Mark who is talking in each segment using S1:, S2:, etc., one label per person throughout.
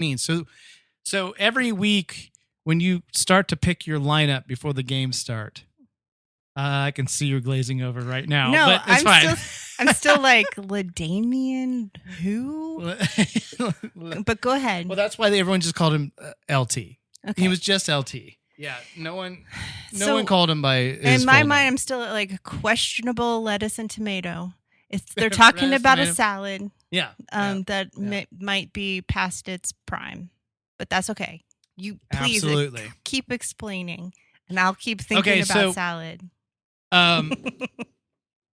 S1: means. So every week when you start to pick your lineup before the games start, I can see you're glazing over right now.
S2: No,
S1: but it's fine.
S2: I'm still like, LaDainian who? But go ahead.
S1: Well, that's why everyone just called him LT.
S2: Okay.
S1: He was just LT. Yeah, no one called him by his
S2: in my
S1: full
S2: mind,
S1: name.
S2: I'm still at like questionable lettuce and tomato. They're talking about a salad.
S1: Yeah.
S2: That might be past its prime, but that's okay. You please keep explaining, and I'll keep thinking about salad.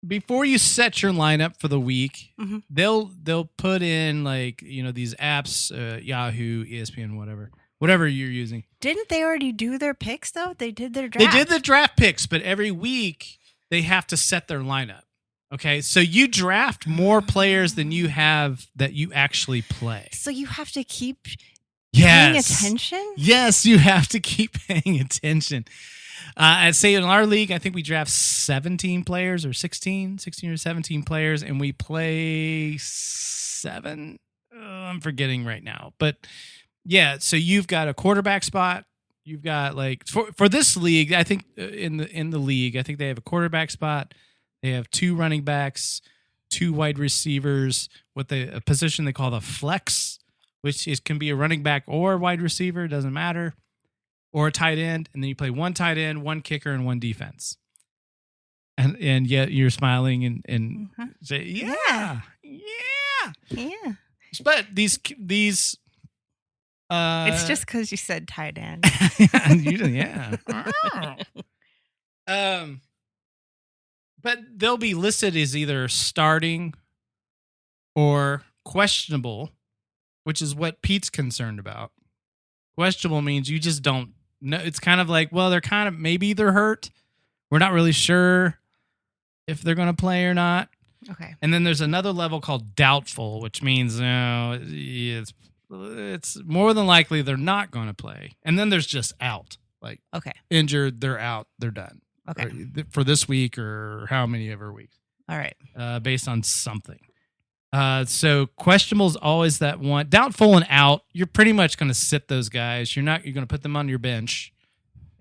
S1: Before you set your lineup for the week,
S2: mm-hmm.
S1: they'll put in like these apps, Yahoo, ESPN, whatever you're using.
S2: Didn't they already do their picks though? They did their draft.
S1: They did the draft picks, but every week they have to set their lineup. Okay, so you draft more players than you have that you actually play.
S2: So you have to keep paying attention?
S1: Yes, you have to keep paying attention. I'd say in our league, I think we draft 17 players or 16 or 17 players, and we play 7. I'm forgetting right now. But yeah, so you've got a quarterback spot. You've got like for this league, I think in the league, I think they have a quarterback spot. They have 2 running backs, 2 wide receivers, a position they call the flex, which can be a running back or a wide receiver, doesn't matter, or a tight end, and then you play 1 tight end, 1 kicker, and 1 defense. And yet you're smiling and mm-hmm. say, yeah. But these
S2: it's just because you said tight end.
S1: Yeah. But they'll be listed as either starting or questionable, which is what Pete's concerned about. Questionable means you just don't know. It's kind of like, well, maybe they're hurt. We're not really sure if they're going to play or not.
S2: Okay.
S1: And then there's another level called doubtful, which means it's more than likely they're not going to play. And then there's just out, like injured, they're out, they're done.
S2: Okay.
S1: For this week or how many ever weeks.
S2: All right.
S1: Based on something. So questionable is always that one. Doubtful and out, you're pretty much going to sit those guys. You're going to put them on your bench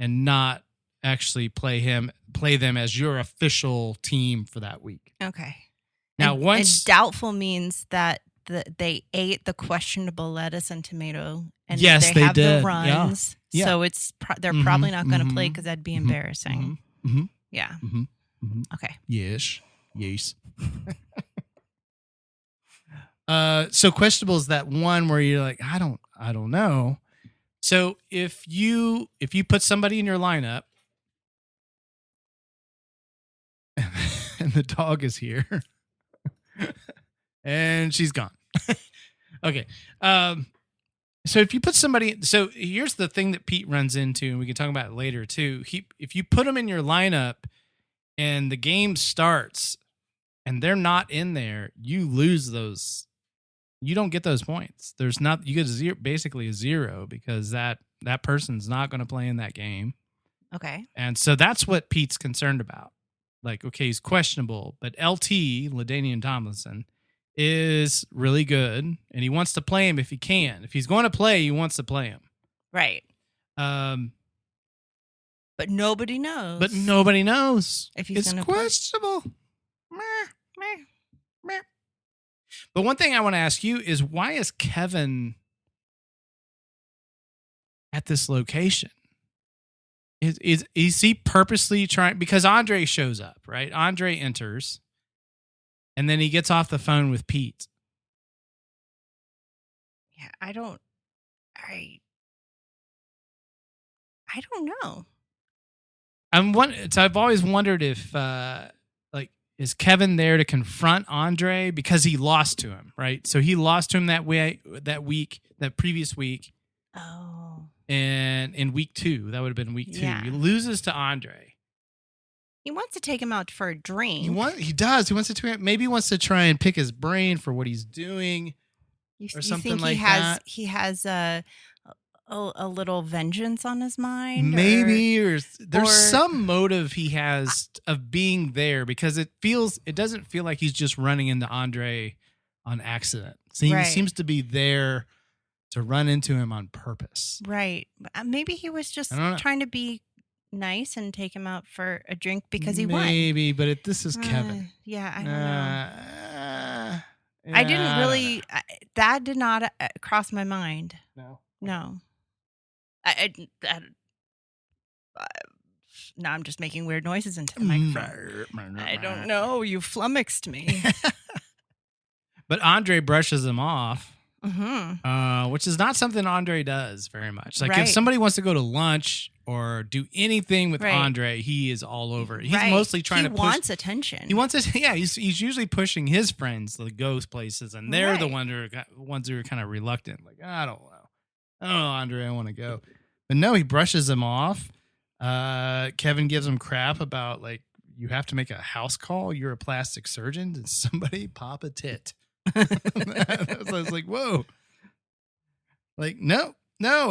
S1: and not actually play them as your official team for that week.
S2: Okay.
S1: Now,
S2: and doubtful means that they ate the questionable lettuce and tomato, and they have the runs. Yeah. So they're probably not going to play because that'd be embarrassing.
S1: Mm-hmm.
S2: Yeah.
S1: Mm-hmm. Mm-hmm.
S2: Okay.
S1: Yes. So questionable is that one where you're like, I don't know. So if you put somebody in your lineup, and the dog is here, and she's gone. Okay. So if you put somebody, so here's the thing that Pete runs into, and we can talk about it later too. If you put them in your lineup and the game starts and they're not in there, you lose those. You don't get those points. You get basically a 0 because that person's not going to play in that game.
S2: Okay.
S1: And so that's what Pete's concerned about. Like, okay, he's questionable, but LT, LaDainian Tomlinson, is really good, and he wants to play him if he can. If he's going to play, he wants to play him.
S2: Right. But nobody knows.
S1: If he's questionable. But one thing I want to ask you is, why is Kevin at this location? Is he purposely trying? Because Audre shows up, right? Audre enters. And then he gets off the phone with Pete.
S2: Yeah, I don't know.
S1: I've always wondered if, is Kevin there to confront Audre because he lost to him, right? So he lost to him that previous week.
S2: Oh.
S1: And in week 2, that would have been week 2.
S2: Yeah.
S1: He loses to Audre.
S2: He wants to take him out for a drink.
S1: He does. He wants to. Maybe he wants to try and pick his brain for what he's doing, or something like that.
S2: He has a little vengeance on his mind.
S1: Maybe, or there's some motive he has of being there, because it doesn't feel like he's just running into Audre on accident. So he seems to be there to run into him on purpose.
S2: Right. Maybe he was just trying to be nice and take him out for a drink because he won.
S1: Maybe, but this is Kevin.
S2: Yeah, I don't know. I didn't really. That did not cross my mind. No. Now I'm just making weird noises into the microphone. I don't know. You flummoxed me.
S1: But Audre brushes him off, which is not something Audre does very much. Like if somebody wants to go to lunch or do anything with Audre, he is all over it. He's mostly trying to push. He wants
S2: attention.
S1: He wants it. Yeah, he's usually pushing his friends to go places, and they're the ones who are kind of reluctant. Like, I don't know, Audre, I want to go. But no, he brushes him off. Kevin gives him crap about, like, you have to make a house call. You're a plastic surgeon. Did somebody pop a tit? So I was like, whoa. Like, no,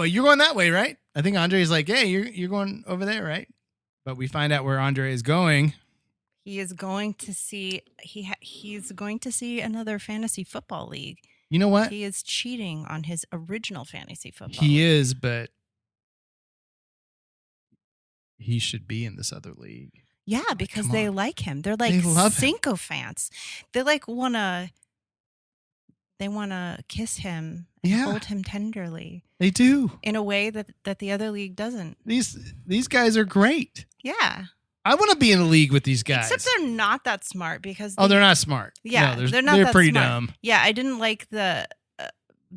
S1: you're going that way, right? I think Andre's like, hey, you're going over there, right? But we find out where Audre is going.
S2: He is going to see he's going to see another fantasy football league.
S1: You know what?
S2: He is cheating on his original fantasy football.
S1: He is, but he should be in this other league.
S2: Yeah, because they like him. They're like sycophants. They like wanna kiss him and hold him tenderly.
S1: They do.
S2: In a way that the other league doesn't.
S1: These guys are great.
S2: Yeah.
S1: I want to be in a league with these guys.
S2: Except they're not that smart because
S1: they're not smart.
S2: Yeah,
S1: no,
S2: they're not.
S1: They're
S2: that
S1: pretty
S2: smart.
S1: dumb.
S2: Yeah, I didn't like the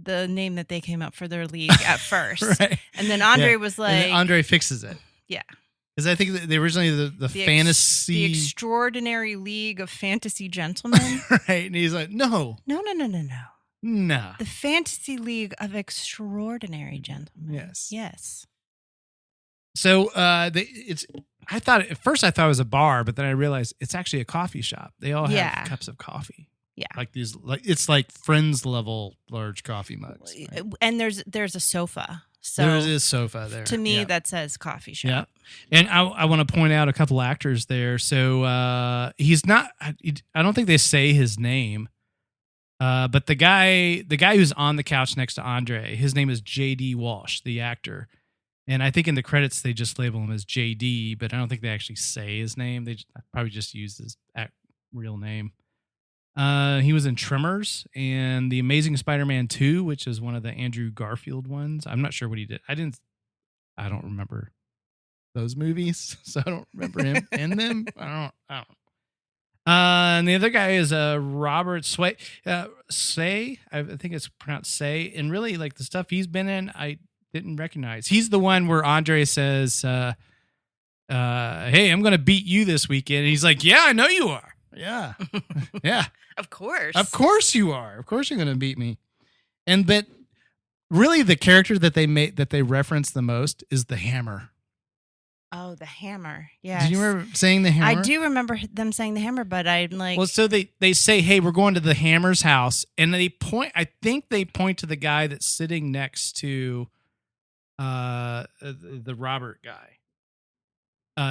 S2: name that they came up for their league at first, and then Audre was like,
S1: and Audre fixes it.
S2: Yeah,
S1: because I think that originally the fantasy,
S2: the Extraordinary League of Fantasy Gentlemen,
S1: right? And he's like, no,
S2: the Fantasy League of Extraordinary Gentlemen. Yes.
S1: So I thought at first it was a bar, but then I realized it's actually a coffee shop. They all have cups of coffee. Yeah. Like these, like it's like Friends level large coffee mugs. Right?
S2: And there's a sofa. So
S1: there is a sofa there.
S2: To me, that says coffee shop.
S1: Yeah. And I want to point out a couple actors there. So he's not. I don't think they say his name. But the guy who's on the couch next to Audre, his name is J.D. Walsh, the actor. And I think in the credits they just label him as JD, but I don't think they actually say his name. They probably just use his real name. He was in Tremors and The Amazing Spider-Man 2, which is one of the Andrew Garfield ones. I'm not sure what he did. I don't remember those movies, so I don't remember him in them. I don't. And the other guy is Robert Sway. Say, I think it's pronounced Say. And really, like the stuff he's been in, I didn't recognize. He's the one where Audre says, hey, I'm going to beat you this weekend. And he's like, yeah, I know you are. Yeah. Yeah.
S2: Of course.
S1: Of course you are. Of course you're going to beat me. But really the character that they reference the most is the Hammer.
S2: Oh, the Hammer. Yeah.
S1: Do you remember saying the Hammer?
S2: I do remember them saying the Hammer, but I'm like...
S1: Well, so they say, hey, we're going to the Hammer's house. And I think they point to the guy that's sitting next to the Robert guy,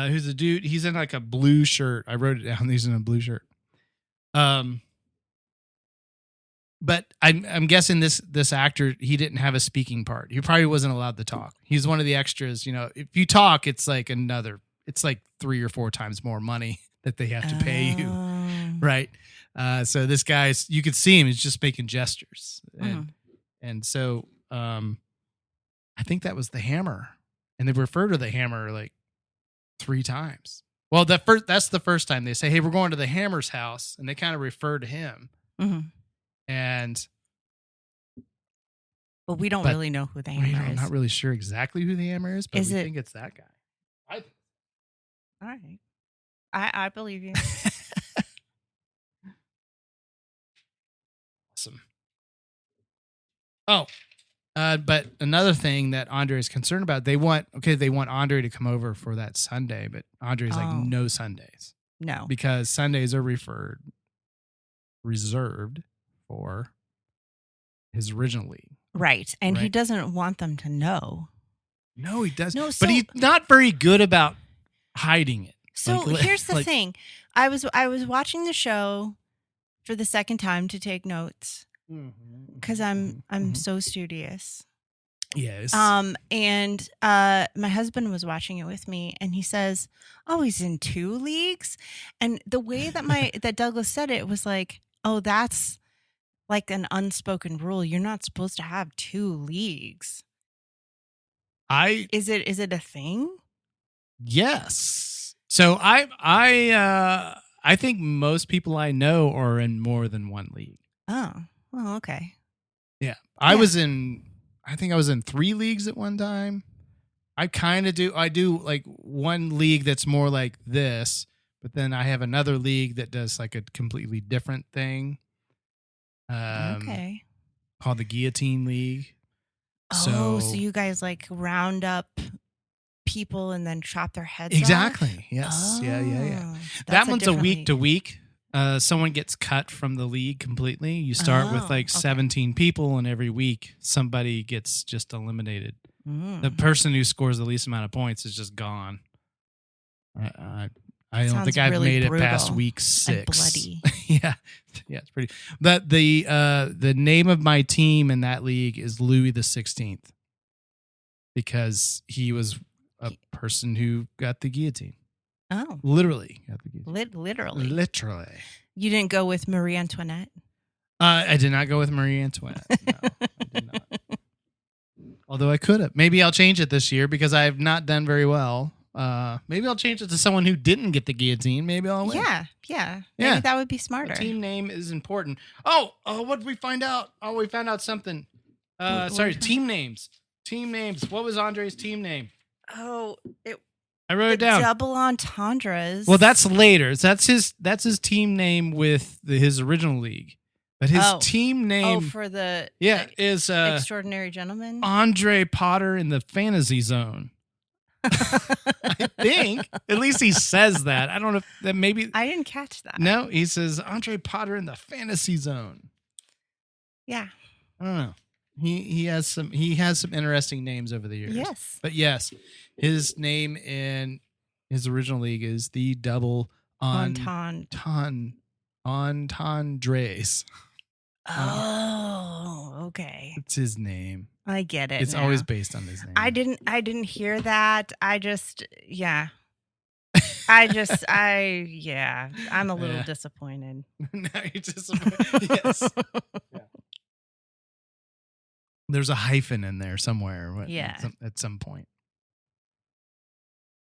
S1: who's a dude. He's in like a blue shirt. I wrote it down. He's in a blue shirt. But I'm guessing this actor, he didn't have a speaking part. He probably wasn't allowed to talk. He's one of the extras. You know, if you talk, it's like 3 or 4 times more money that they have to pay you, right? So this guy's, you could see him. He's just making gestures, and so. I think that was the Hammer, and they refer to the Hammer like 3 times. Well, that's the first time they say, "Hey, we're going to the Hammer's house," and they kind of refer to him. And,
S2: but we don't really know who the Hammer is.
S1: I'm not really sure exactly who the Hammer is, but we think it's that guy.
S2: All right, I believe you.
S1: Awesome. Oh. But another thing that Audre is concerned about, they want Audre to come over for that Sunday, but Audre's like, no Sundays.
S2: No.
S1: Because Sundays are reserved for his original league.
S2: Right. And he doesn't want them to know.
S1: No, he doesn't. No, but he's not very good about hiding it.
S2: So here's the thing. I was watching the show for the second time to take notes. because I'm so studious.
S1: Yes.
S2: And my husband was watching it with me, and he says, "Oh, he's in 2 leagues." And the way that that Douglas said it was like, "Oh, that's like an unspoken rule. You're not supposed to have 2 leagues." Is it a thing?
S1: Yes. So I think most people I know are in more than 1 league.
S2: Oh, well, okay.
S1: Yeah. I think I was in 3 leagues at one time. I do like 1 league that's more like this, but then I have another league that does like a completely different thing.
S2: Okay.
S1: Called the Guillotine League.
S2: So you guys like round up people and then chop their heads
S1: exactly.
S2: off?
S1: Yes. Yeah. That one's a week to week. Someone gets cut from the league completely. You start with like 17 people, and every week somebody gets just eliminated. The person who scores the least amount of points is just gone. I don't think I've made it past week 6.
S2: And bloody.
S1: Yeah, it's pretty. But the name of my team in that league is Louis the 16th, because he was a person who got the guillotine.
S2: Oh,
S1: literally got the guillotine.
S2: Literally. You didn't go with Marie Antoinette?
S1: I did not go with Marie Antoinette. No, I did not. Although I could have. Maybe I'll change it this year because I have not done very well. Maybe I'll change it to someone who didn't get the guillotine. Maybe I'll win.
S2: Yeah. Maybe that would be smarter.
S1: The team name is important. Oh, what did we find out? Oh, we found out something. Team names. Team names. What was Audre's team name?
S2: Oh,
S1: I wrote it down.
S2: Double entendres.
S1: Well, that's later. That's his team name with his original league. But his team name
S2: for the
S1: is
S2: Extraordinary Gentleman.
S1: Audre Potter in the Fantasy Zone. I think. At least he says that. I don't know if that maybe
S2: I didn't catch that.
S1: No, he says Audre Potter in the Fantasy Zone.
S2: Yeah.
S1: I don't know. He has some interesting names over the years.
S2: Yes.
S1: But yes, his name in his original league is the Double Entendres.
S2: Oh, okay.
S1: It's his name.
S2: I get it.
S1: It's always based on his name.
S2: I didn't hear that. I'm a little disappointed.
S1: Now you're disappointed. Yes. Yeah. There's a hyphen in there somewhere. At some point.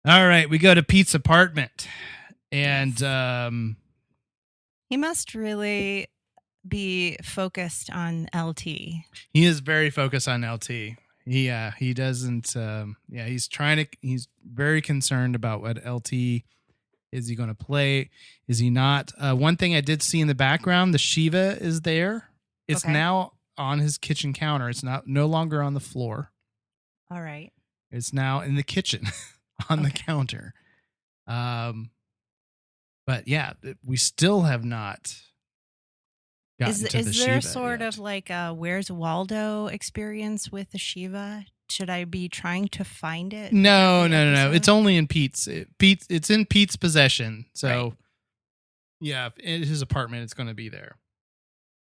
S1: All right, we go to Pete's apartment, and
S2: he must really be focused on LT.
S1: He is very focused on LT. He doesn't. He's very concerned about what LT is he going to play. Is he not? One thing I did see in the background, the Shiva is there. It's now on his kitchen counter. It's no longer on the floor.
S2: All right.
S1: It's now in the kitchen on the counter. But yeah, we still have not gotten to the Shiva.
S2: Is there sort of like a Where's Waldo experience with the Shiva? Should I be trying to find it?
S1: No. It's only in Pete's. It's in Pete's possession. So yeah, in his apartment, it's going to be there.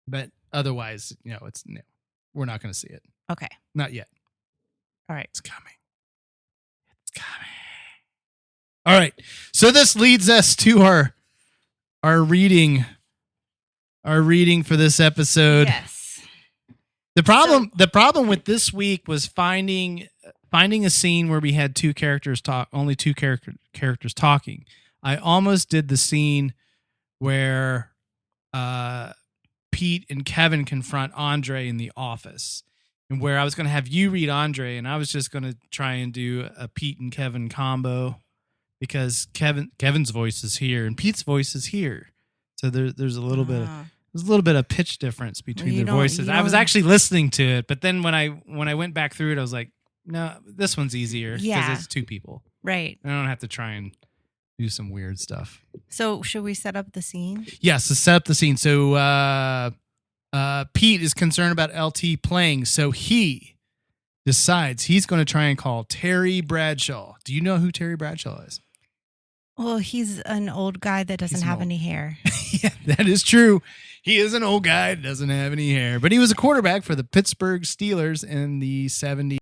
S1: But otherwise, we're not going to see it.
S2: Okay.
S1: Not yet.
S2: All right.
S1: It's coming. All right. So this leads us to our reading for this episode.
S2: Yes.
S1: The problem with this week was finding a scene where we had only two characters talking. I almost did the scene where Pete and Kevin confront Audre in the office, and where I was going to have you read Audre, and I was just going to try and do a Pete and Kevin combo, because Kevin's voice is here and Pete's voice is here, so there's a little bit of pitch difference between their voices. I was actually listening to it, but then when I went back through it, I was like, no, this one's easier because it's 2 people,
S2: right?
S1: I don't have to try and do some weird stuff.
S2: So should we set up the scene?
S1: Yes, let's set up the scene. So Pete is concerned about LT playing, so he decides he's going to try and call Terry Bradshaw. Do you know who Terry Bradshaw is?
S2: Well, he's an old guy that doesn't have any hair.
S1: Yeah, that is true. He is an old guy, doesn't have any hair, but he was a quarterback for the Pittsburgh Steelers in the 70s.